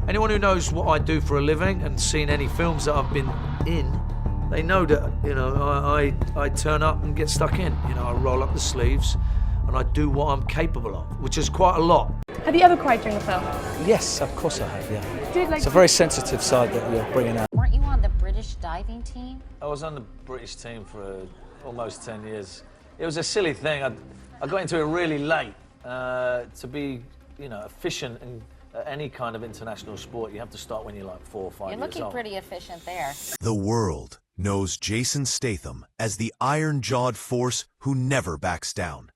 Anyone who knows what I do for a living and seen any films that I've been in, they know that, you know, I turn up and get stuck in. You know, I roll up the sleeves and I do what I'm capable of, which is quite a lot. Have you ever cried during a film? Yes, of course I have, yeah. Dude, It's a very sensitive side that you're bringing out. Weren't you on the British diving team? I was on the British team for almost 10 years. It was a silly thing. I got into it really late. To be, you know, efficient in any kind of international sport, you have to start when you're like 4 or 5 years old. You're looking pretty efficient there. The world knows Jason Statham as the iron-jawed force who never backs down.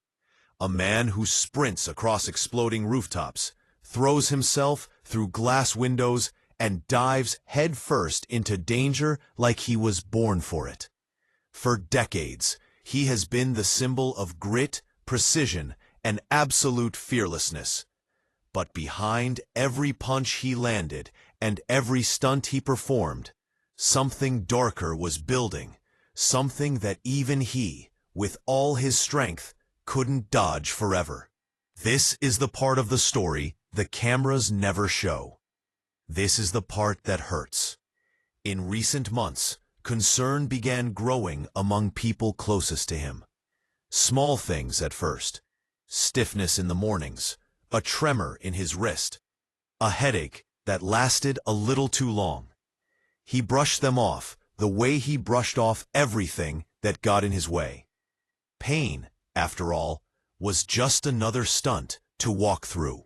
A man who sprints across exploding rooftops, throws himself through glass windows, and dives headfirst into danger like he was born for it. For decades, he has been the symbol of grit, precision, and absolute fearlessness. But behind every punch he landed and every stunt he performed, something darker was building, something that even he, with all his strength, couldn't dodge forever. This is the part of the story the cameras never show. This is the part that hurts. In recent months, concern began growing among people closest to him. Small things at first. Stiffness in the mornings, a tremor in his wrist, a headache that lasted a little too long. He brushed them off the way he brushed off everything that got in his way. Pain, after all, was just another stunt to walk through.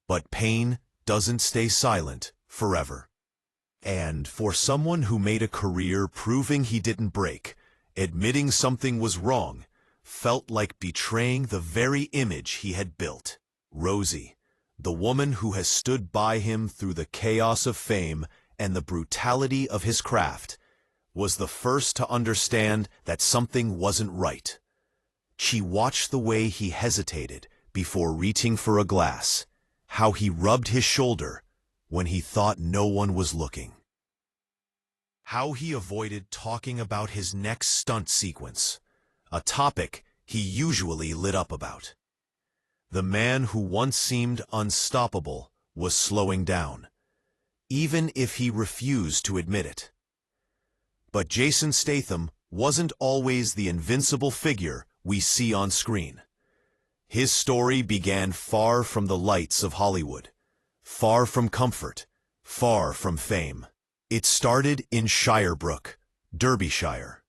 But pain doesn't stay silent forever. And for someone who made a career proving he didn't break, admitting something was wrong felt like betraying the very image he had built. Rosie, the woman who has stood by him through the chaos of fame and the brutality of his craft, was the first to understand that something wasn't right. She watched the way he hesitated before reaching for a glass, how he rubbed his shoulder when he thought no one was looking, how he avoided talking about his next stunt sequence, a topic he usually lit up about. The man who once seemed unstoppable was slowing down, even if he refused to admit it. But Jason Statham wasn't always the invincible figure we see on screen. His story began far from the lights of Hollywood, far from comfort, far from fame. It started in Shirebrook, Derbyshire,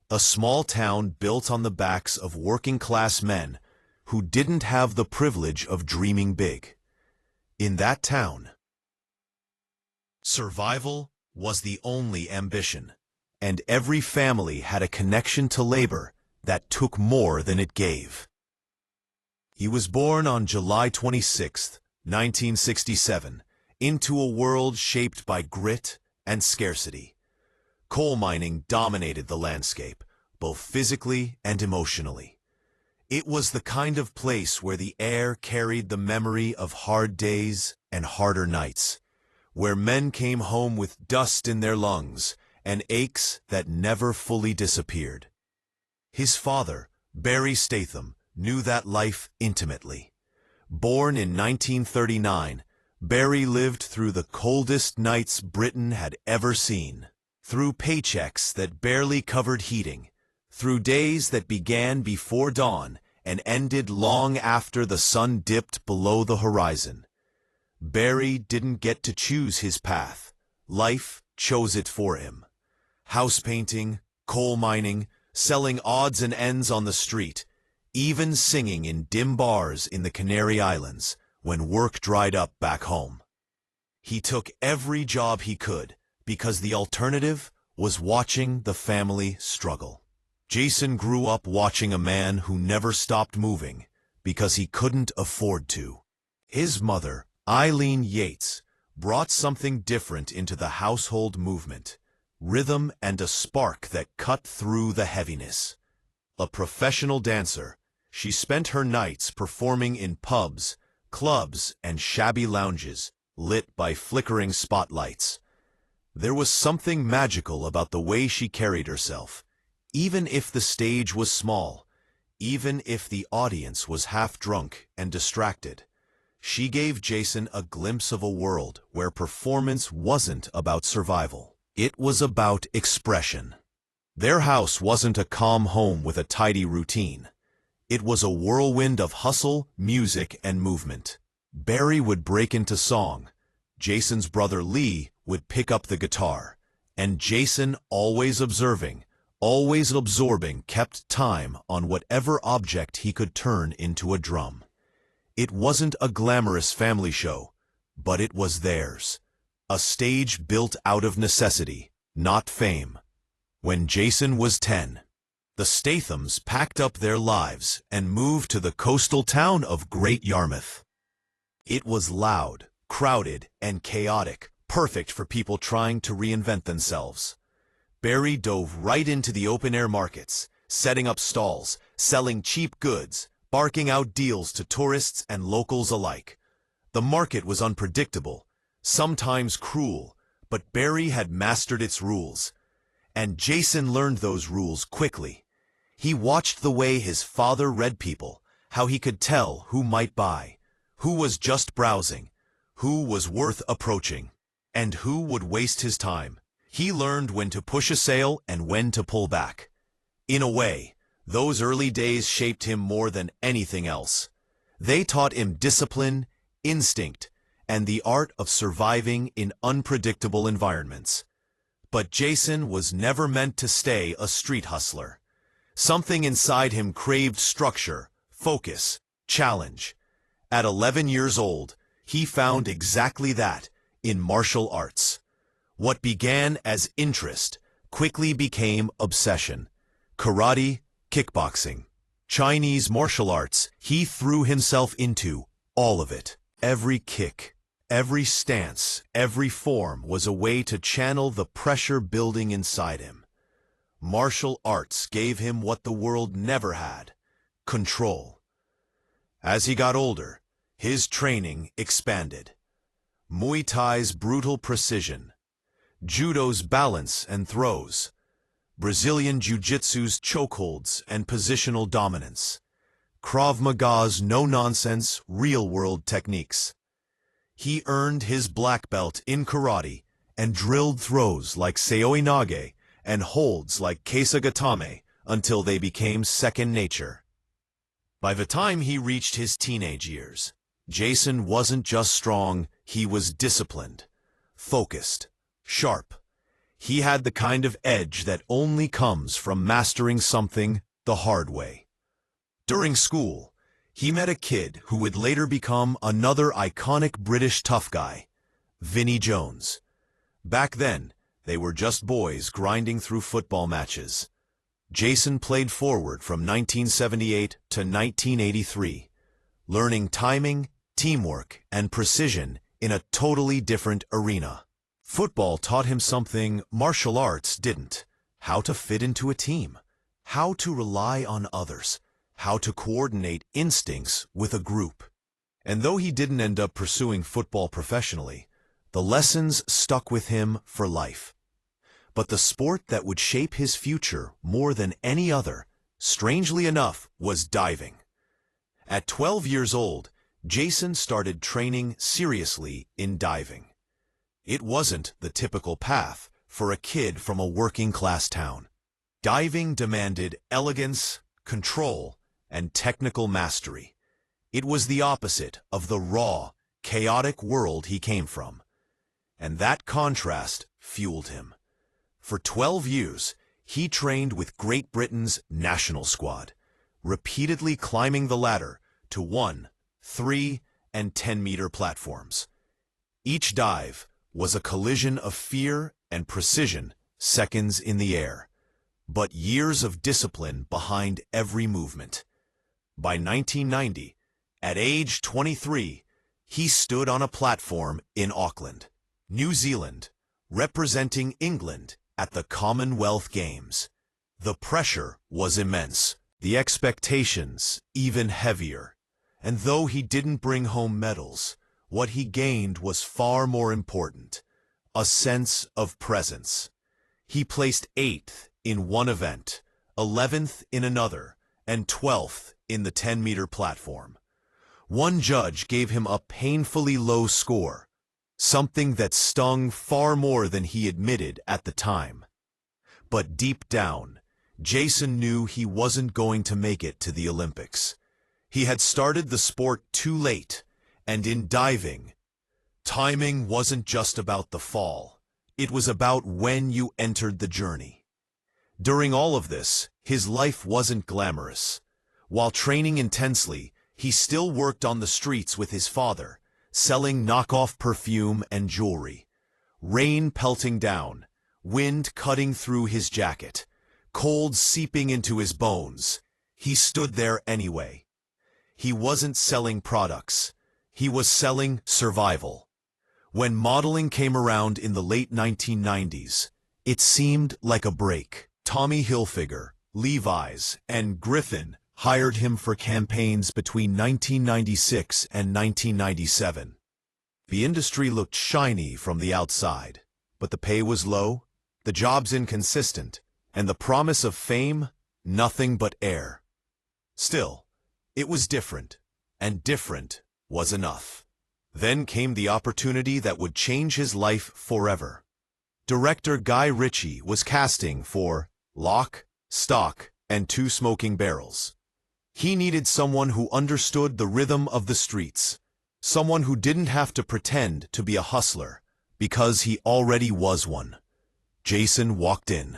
a small town built on the backs of working-class men who didn't have the privilege of dreaming big. In that town, survival was the only ambition, and every family had a connection to labor that took more than it gave. He was born on July 26, 1967, into a world shaped by grit and scarcity. Coal mining dominated the landscape, both physically and emotionally. It was the kind of place where the air carried the memory of hard days and harder nights, where men came home with dust in their lungs and aches that never fully disappeared. His father, Barry Statham, knew that life intimately. Born in 1939, Barry lived through the coldest nights Britain had ever seen, through paychecks that barely covered heating, through days that began before dawn and ended long after the sun dipped below the horizon. Barry didn't get to choose his path. Life chose it for him. House painting, coal mining, selling odds and ends on the street, even singing in dim bars in the Canary Islands when work dried up back home. He took every job he could because the alternative was watching the family struggle. Jason grew up watching a man who never stopped moving because he couldn't afford to. His mother, Eileen Yates, brought something different into the household movement, rhythm and a spark that cut through the heaviness. A professional dancer, she spent her nights performing in pubs, clubs, and shabby lounges, lit by flickering spotlights. There was something magical about the way she carried herself, even if the stage was small, even if the audience was half drunk and distracted. she gave Jason a glimpse of a world where performance wasn't about survival. It was about expression. Their house wasn't a calm home with a tidy routine. It was a whirlwind of hustle, music, and movement. Barry would break into song. Jason's brother Lee would pick up the guitar. And Jason, always observing, always absorbing, kept time on whatever object he could turn into a drum. It wasn't a glamorous family show, but it was theirs. A stage built out of necessity, not fame. When Jason was 10, the Stathams packed up their lives and moved to the coastal town of Great Yarmouth. It was loud, crowded, and chaotic, perfect for people trying to reinvent themselves. Barry dove right into the open-air markets, setting up stalls, selling cheap goods, barking out deals to tourists and locals alike. The market was unpredictable, sometimes cruel, but Barry had mastered its rules. And Jason learned those rules quickly. He watched the way his father read people, how he could tell who might buy, who was just browsing, who was worth approaching, and who would waste his time. He learned when to push a sale and when to pull back. In a way, those early days shaped him more than anything else. They taught him discipline, instinct, and the art of surviving in unpredictable environments. But Jason was never meant to stay a street hustler. Something inside him craved structure, focus, challenge. At 11 years old, he found exactly that in martial arts. What began as interest quickly became obsession. Karate, kickboxing, Chinese martial arts, he threw himself into all of it. Every kick, every stance, every form was a way to channel the pressure building inside him. Martial arts gave him what the world never had: control. As he got older, his training expanded. Muay Thai's brutal precision, Judo's balance and throws, Brazilian Jiu-Jitsu's chokeholds and positional dominance, Krav Maga's no-nonsense, real-world techniques. He earned his black belt in karate and drilled throws like seoi nage and holds like kesagatame until they became second nature. By the time he reached his teenage years, Jason wasn't just strong, he was disciplined, focused, sharp. He had the kind of edge that only comes from mastering something the hard way. During school, he met a kid who would later become another iconic British tough guy, Vinnie Jones. Back then, they were just boys grinding through football matches. Jason played forward from 1978 to 1983, learning timing, teamwork, and precision in a totally different arena. Football taught him something martial arts didn't: how to fit into a team, how to rely on others, how to coordinate instincts with a group. And though he didn't end up pursuing football professionally, the lessons stuck with him for life. But the sport that would shape his future more than any other, strangely enough, was diving. At 12 years old, Jason started training seriously in diving. It wasn't the typical path for a kid from a working-class town. Diving demanded elegance, control, and technical mastery. It was the opposite of the raw, chaotic world he came from. And that contrast fueled him. For 12 years, he trained with Great Britain's national squad, repeatedly climbing the ladder to 1, 3, and 10-meter platforms. Each dive was a collision of fear and precision, seconds in the air, but years of discipline behind every movement. By 1990, at age 23, he stood on a platform in Auckland, New Zealand, representing England at the Commonwealth Games. The pressure was immense, the expectations even heavier. And though he didn't bring home medals, what he gained was far more important: a sense of presence. He placed 8th in one event, 11th in another, and 12th in the 10-meter platform. One judge gave him a painfully low score, something that stung far more than he admitted at the time. But deep down, Jason knew he wasn't going to make it to the Olympics. He had started the sport too late, and in diving, timing wasn't just about the fall. It was about when you entered the journey. During all of this, his life wasn't glamorous. While training intensely, he still worked on the streets with his father, selling knockoff perfume and jewelry. Rain pelting down, wind cutting through his jacket, cold seeping into his bones. He stood there anyway. He wasn't selling products. He was selling survival. When modeling came around in the late 1990s, it seemed like a break. Tommy Hilfiger, Levi's, and Griffin hired him for campaigns between 1996 and 1997. The industry looked shiny from the outside, but the pay was low, the jobs inconsistent, and the promise of fame nothing but air. Still, it was different, and different was enough. Then came the opportunity that would change his life forever. Director Guy Ritchie was casting for Lock, Stock, and Two Smoking Barrels. He needed someone who understood the rhythm of the streets, someone who didn't have to pretend to be a hustler, because he already was one. Jason walked in.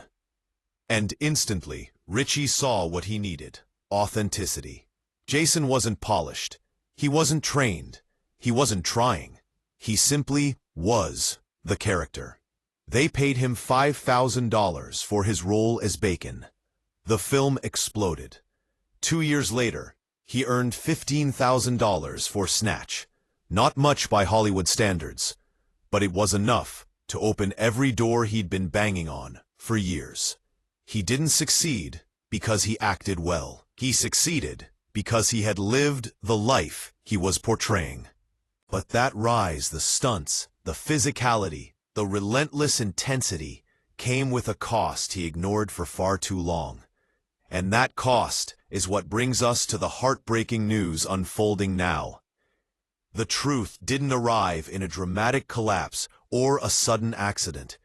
And instantly, Ritchie saw what he needed: authenticity. Jason wasn't polished. He wasn't trained. He wasn't trying. He simply was the character. They paid him $5,000 for his role as Bacon. The film exploded. 2 years later, he earned $15,000 for Snatch. Not much by Hollywood standards, but it was enough to open every door he'd been banging on for years. He didn't succeed because he acted well. He succeeded because he had lived the life he was portraying. But that rise, the stunts, the physicality, the relentless intensity came with a cost he ignored for far too long. And that cost is what brings us to the heartbreaking news unfolding now. The truth didn't arrive in a dramatic collapse or a sudden accident.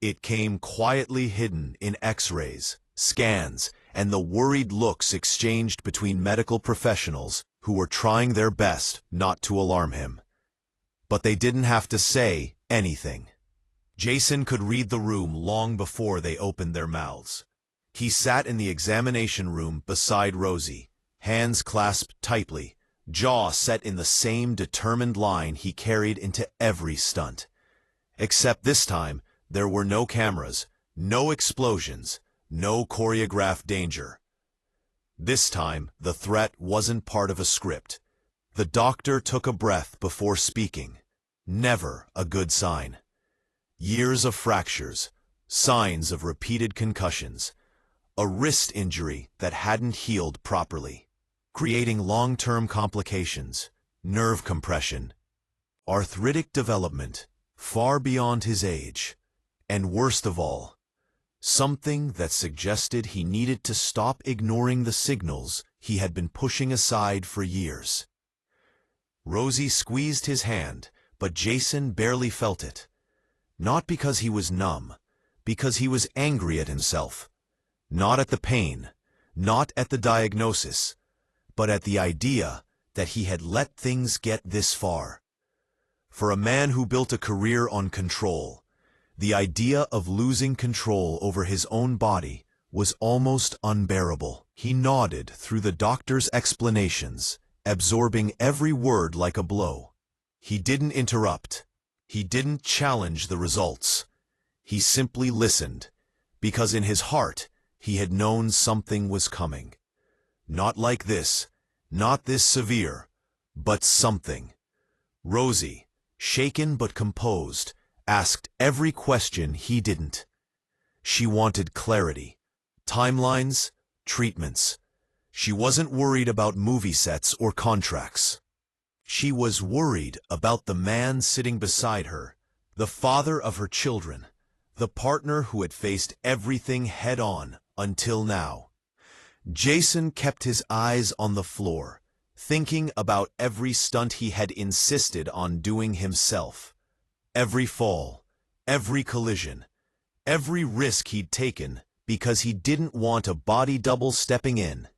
It came quietly hidden in X-rays, scans, and the worried looks exchanged between medical professionals who were trying their best not to alarm him. But they didn't have to say anything. Jason could read the room long before they opened their mouths. He sat in the examination room beside Rosie, hands clasped tightly, jaw set in the same determined line he carried into every stunt. Except this time, there were no cameras, no explosions, no choreographed danger. This time, the threat wasn't part of a script. The doctor took a breath before speaking. Never a good sign. Years of fractures, signs of repeated concussions, a wrist injury that hadn't healed properly, creating long-term complications, nerve compression, arthritic development far beyond his age, and worst of all, something that suggested he needed to stop ignoring the signals he had been pushing aside for years. Rosie squeezed his hand, but Jason barely felt it. Not because he was numb, because he was angry at himself. Not at the pain, not at the diagnosis, but at the idea that he had let things get this far. For a man who built a career on control, the idea of losing control over his own body was almost unbearable. He nodded through the doctor's explanations, absorbing every word like a blow. He didn't interrupt. He didn't challenge the results. He simply listened, because in his heart, he had known something was coming. Not like this, not this severe, but something. Rosie, shaken but composed, asked every question he didn't. She wanted clarity, timelines, treatments. She wasn't worried about movie sets or contracts. She was worried about the man sitting beside her, the father of her children, the partner who had faced everything head-on until now. Jason kept his eyes on the floor, thinking about every stunt he had insisted on doing himself. Every fall, every collision, every risk he'd taken because he didn't want a body double stepping in.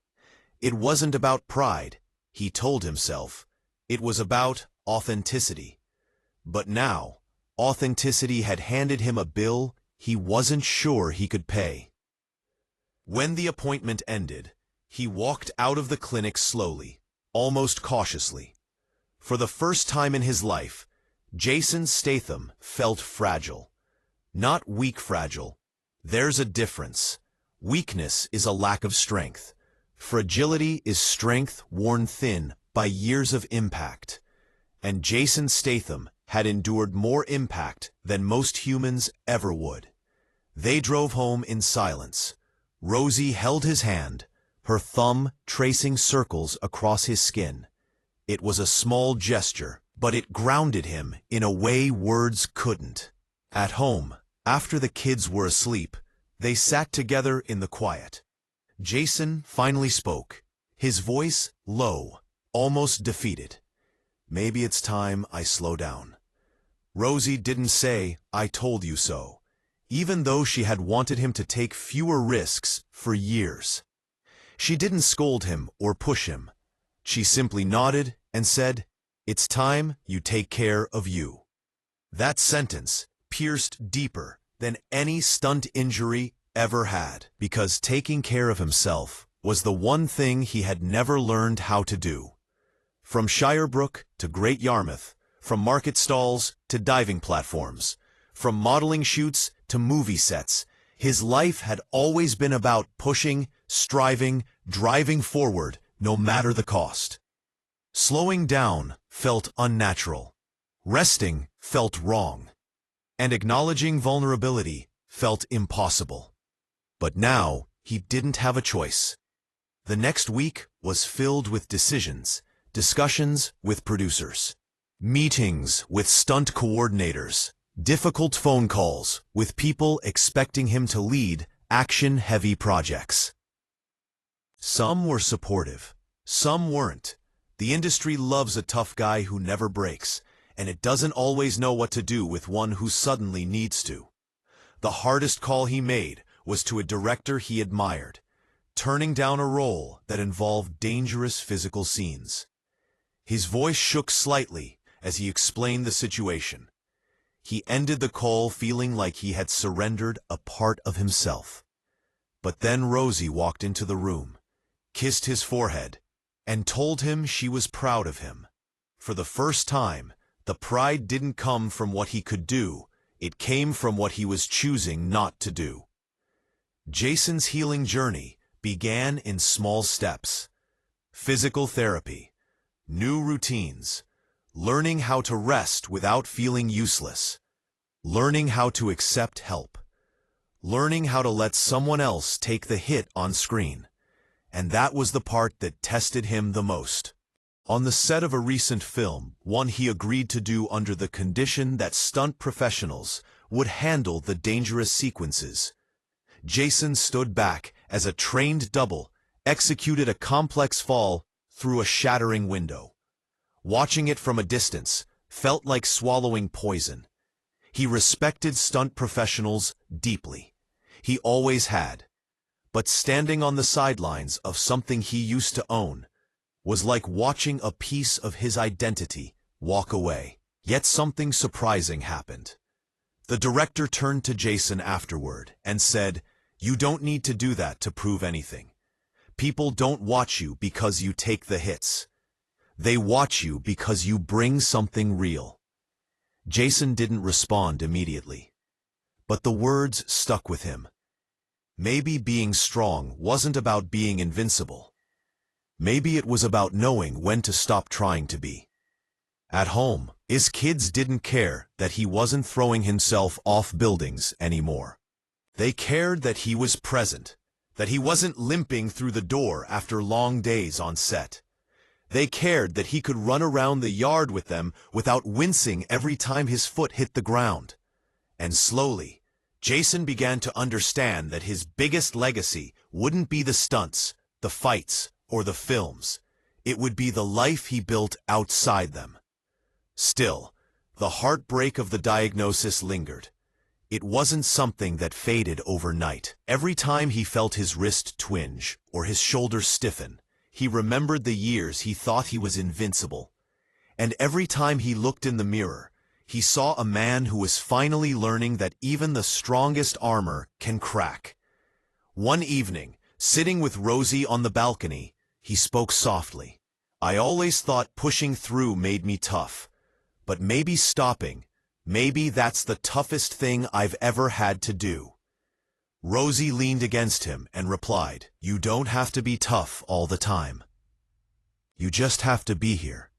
It wasn't about pride, he told himself. It was about authenticity. But now, authenticity had handed him a bill he wasn't sure he could pay. When the appointment ended, he walked out of the clinic slowly, almost cautiously. For the first time in his life, Jason Statham felt fragile. Not weak fragile. There's a difference. Weakness is a lack of strength. Fragility is strength worn thin by years of impact. And Jason Statham had endured more impact than most humans ever would. They drove home in silence. Rosie held his hand, her thumb tracing circles across his skin. It was a small gesture, but it grounded him in a way words couldn't. At home, after the kids were asleep, they sat together in the quiet. Jason finally spoke, his voice low, almost defeated. Maybe it's time I slow down. Rosie didn't say, I told you so, even though she had wanted him to take fewer risks for years. She didn't scold him or push him. She simply nodded and said, it's time you take care of you. That sentence pierced deeper than any stunt injury ever had, because taking care of himself was the one thing he had never learned how to do. From Shirebrook to Great Yarmouth, from market stalls to diving platforms, from modeling shoots to movie sets, his life had always been about pushing, striving, driving forward, no matter the cost. Slowing down felt unnatural. Resting felt wrong. And acknowledging vulnerability felt impossible. But now, he didn't have a choice. The next week was filled with decisions, discussions with producers, meetings with stunt coordinators, difficult phone calls with people expecting him to lead action-heavy projects. Some were supportive, some weren't. The industry loves a tough guy who never breaks, and it doesn't always know what to do with one who suddenly needs to. The hardest call he made was to a director he admired, turning down a role that involved dangerous physical scenes. His voice shook slightly as he explained the situation. He ended the call feeling like he had surrendered a part of himself. But then Rosie walked into the room, kissed his forehead, and told him she was proud of him. For the first time, the pride didn't come from what he could do, it came from what he was choosing not to do. Jason's healing journey began in small steps. Physical therapy, new routines, learning how to rest without feeling useless, learning how to accept help, learning how to let someone else take the hit on screen. And that was the part that tested him the most. On the set of a recent film, one he agreed to do under the condition that stunt professionals would handle the dangerous sequences, Jason stood back as a trained double executed a complex fall through a shattering window. Watching it from a distance felt like swallowing poison. He respected stunt professionals deeply. He always had. But standing on the sidelines of something he used to own was like watching a piece of his identity walk away. Yet something surprising happened. The director turned to Jason afterward and said, "You don't need to do that to prove anything. People don't watch you because you take the hits. They watch you because you bring something real." Jason didn't respond immediately. But the words stuck with him. Maybe being strong wasn't about being invincible. Maybe it was about knowing when to stop trying to be. At home, his kids didn't care that he wasn't throwing himself off buildings anymore. They cared that he was present, that he wasn't limping through the door after long days on set. They cared that he could run around the yard with them without wincing every time his foot hit the ground. And slowly, Jason began to understand that his biggest legacy wouldn't be the stunts, the fights, or the films. It would be the life he built outside them. Still, the heartbreak of the diagnosis lingered. It wasn't something that faded overnight. Every time he felt his wrist twinge or his shoulder stiffen, he remembered the years he thought he was invincible. And every time he looked in the mirror, he saw a man who was finally learning that even the strongest armor can crack. One evening, sitting with Rosie on the balcony, he spoke softly. "I always thought pushing through made me tough. But maybe stopping, maybe that's the toughest thing I've ever had to do." Rosie leaned against him and replied, "You don't have to be tough all the time. You just have to be here."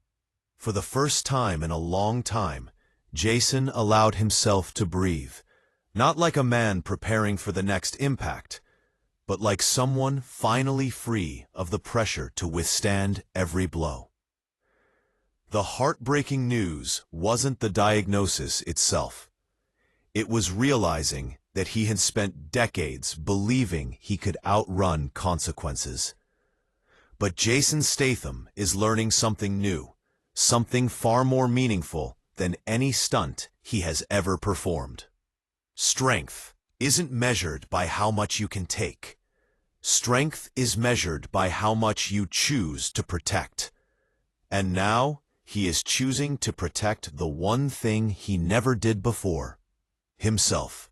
For the first time in a long time, Jason allowed himself to breathe, not like a man preparing for the next impact, but like someone finally free of the pressure to withstand every blow. The heartbreaking news wasn't the diagnosis itself. It was realizing that he had spent decades believing he could outrun consequences. But Jason Statham is learning something new, something far more meaningful than any stunt he has ever performed. Strength isn't measured by how much you can take. Strength is measured by how much you choose to protect. And now, he is choosing to protect the one thing he never did before: himself.